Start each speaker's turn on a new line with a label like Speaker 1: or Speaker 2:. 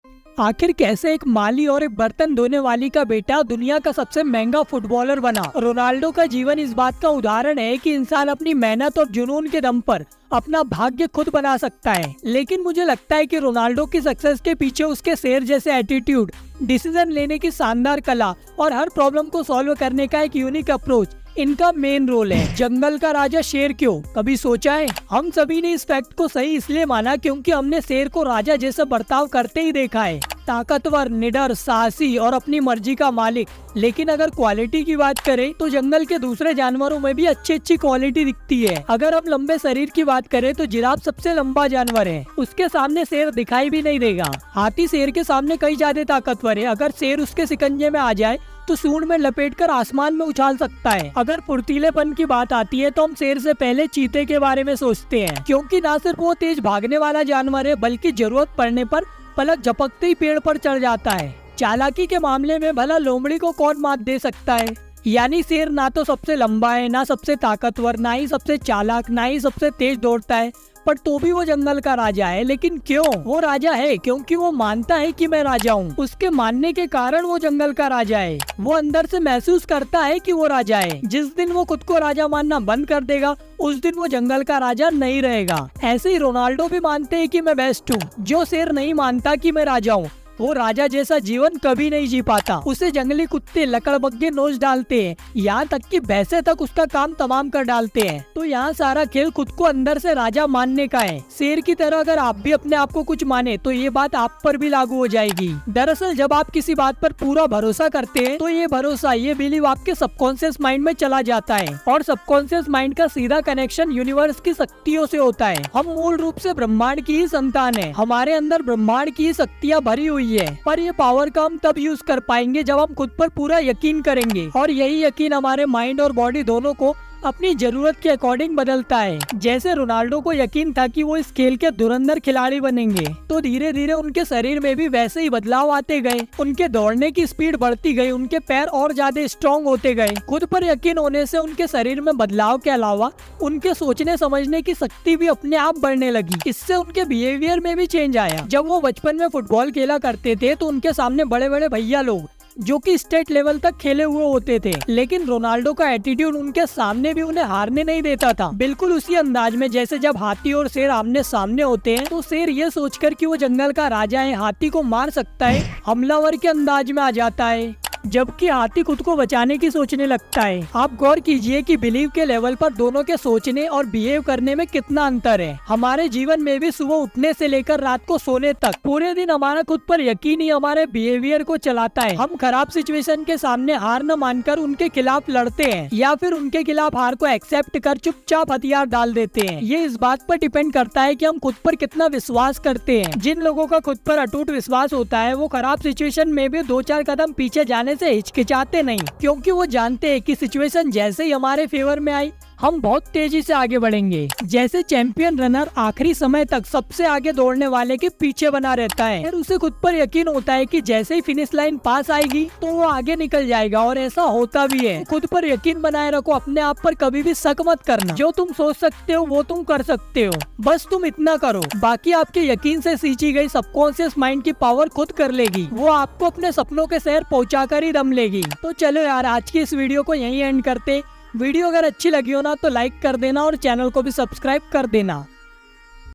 Speaker 1: आखिर कैसे एक माली और एक बर्तन धोने वाली का बेटा दुनिया का सबसे महंगा फुटबॉलर बना। रोनाल्डो का जीवन इस बात का उदाहरण है कि इंसान अपनी मेहनत और जुनून के दम पर अपना भाग्य खुद बना सकता है। लेकिन मुझे लगता है कि रोनाल्डो की सक्सेस के पीछे उसके शेर जैसे एटीट्यूड, डिसीजन लेने की शानदार कला और हर प्रॉब्लम को सॉल्व करने का एक यूनिक अप्रोच इनका मेन रोल है। जंगल का राजा शेर क्यों, कभी सोचा है? हम सभी ने इस फैक्ट को सही इसलिए माना क्योंकि हमने शेर को राजा जैसा बर्ताव करते ही देखा है, ताकतवर, निडर, साहसी और अपनी मर्जी का मालिक। लेकिन अगर क्वालिटी की बात करें तो जंगल के दूसरे जानवरों में भी अच्छी क्वालिटी दिखती है। अगर हम लंबे शरीर की बात करें तो जिराफ सबसे लंबा जानवर है, उसके सामने शेर दिखाई भी नहीं देगा। हाथी शेर के सामने कई ज्यादा ताकतवर है, अगर शेर उसके शिकंजे में आ जाए तो सूंड में लपेटकर आसमान में उछाल सकता है। अगर फुर्तीलेपन की बात आती है तो हम शेर से पहले चीते के बारे में सोचते हैं, क्योंकि न सिर्फ वो तेज भागने वाला जानवर है बल्कि जरूरत पड़ने पर पलक झपकते ही पेड़ पर चढ़ जाता है। चालाकी के मामले में भला लोमड़ी को कौन मात दे सकता है? यानी शेर ना तो सबसे लंबा है, ना सबसे ताकतवर, ना ही सबसे चालाक, ना ही सबसे तेज दौड़ता है, पर तो भी वो जंगल का राजा है। लेकिन क्यों वो राजा है? क्योंकि वो मानता है कि मैं राजा हूँ। उसके मानने के कारण वो जंगल का राजा है। वो अंदर से महसूस करता है कि वो राजा है। जिस दिन वो खुद को राजा मानना बंद कर देगा उस दिन वो जंगल का राजा नहीं रहेगा। ऐसे ही रोनाल्डो भी मानते हैं कि मैं बेस्ट हूँ। जो शेर नहीं मानता कि मैं राजा हूँ वो राजा जैसा जीवन कभी नहीं जी पाता। उसे जंगली कुत्ते, लकड़बग्घे नोच डालते हैं, यहाँ तक कि भैंसे तक उसका काम तमाम कर डालते हैं। तो यहाँ सारा खेल खुद को अंदर से राजा मानने का है। शेर की तरह अगर आप भी अपने आप को कुछ माने तो ये बात आप पर भी लागू हो जाएगी। दरअसल जब आप किसी बात पर पूरा भरोसा करते हैं तो ये भरोसा, ये बिलीव आपके सबकॉन्शियस माइंड में चला जाता है और सबकॉन्शियस माइंड का सीधा कनेक्शन यूनिवर्स की शक्तियों से होता है। हम मूल रूप से ब्रह्मांड की ही संतान है। हमारे अंदर ब्रह्मांड की शक्तियाँ भरी हुई है, पर ये पावर का हम तब यूज कर पाएंगे जब हम खुद पर पूरा यकीन करेंगे। और यही यकीन हमारे माइंड और बॉडी दोनों को अपनी जरूरत के अकॉर्डिंग बदलता है। जैसे रोनाल्डो को यकीन था कि वो इस खेल के धुरंधर खिलाड़ी बनेंगे, तो धीरे धीरे उनके शरीर में भी वैसे ही बदलाव आते गए। उनके दौड़ने की स्पीड बढ़ती गई, उनके पैर और ज्यादा स्ट्रॉन्ग होते गए। खुद पर यकीन होने से उनके शरीर में बदलाव के अलावा उनके सोचने समझने की शक्ति भी अपने आप बढ़ने लगी। इससे उनके बिहेवियर में भी चेंज आया। जब वो बचपन में फुटबॉल खेला करते थे तो उनके सामने बड़े बड़े भैया लोग जो कि स्टेट लेवल तक खेले हुए होते थे, लेकिन रोनाल्डो का एटीट्यूड उनके सामने भी उन्हें हारने नहीं देता था। बिल्कुल उसी अंदाज में जैसे जब हाथी और शेर आमने सामने होते हैं तो शेर ये सोचकर कि वो जंगल का राजा है, हाथी को मार सकता है, हमलावर के अंदाज में आ जाता है, जबकि हाथी खुद को बचाने की सोचने लगता है। आप गौर कीजिए कि बिलीव के लेवल पर दोनों के सोचने और बिहेव करने में कितना अंतर है। हमारे जीवन में भी सुबह उठने से लेकर रात को सोने तक पूरे दिन हमारा खुद पर यकीन ही हमारे बिहेवियर को चलाता है। हम खराब सिचुएशन के सामने हार न मानकर उनके खिलाफ लड़ते हैं या फिर उनके खिलाफ हार को एक्सेप्ट कर चुपचाप हथियार डाल देते हैं। ये इस बात पर डिपेंड करता है कि हम खुद पर कितना विश्वास करते हैं। जिन लोगों का खुद पर अटूट विश्वास होता है वो खराब सिचुएशन में भी 2-4 कदम पीछे जाने से हिचकिचाते नहीं, क्योंकि वो जानते हैं कि सिचुएशन जैसे ही हमारे फेवर में आई हम बहुत तेजी से आगे बढ़ेंगे। जैसे चैंपियन रनर आखिरी समय तक सबसे आगे दौड़ने वाले के पीछे बना रहता है, फिर उसे खुद पर यकीन होता है कि जैसे ही फिनिश लाइन पास आएगी तो वो आगे निकल जाएगा, और ऐसा होता भी है। खुद पर यकीन बनाए रखो, अपने आप पर कभी भी शक मत करना। जो तुम सोच सकते हो वो तुम कर सकते हो, बस तुम इतना करो। बाकी आपके यकीन से सींची गई सबकॉन्शियस माइंड की पावर खुद कर लेगी, वो आपको अपने सपनों के शहर पहुँचाकर ही दम लेगी। तो चलो यार, आज की इस वीडियो को यहीं एंड करते। वीडियो अगर अच्छी लगी हो ना तो लाइक कर देना और चैनल को भी सब्सक्राइब कर देना।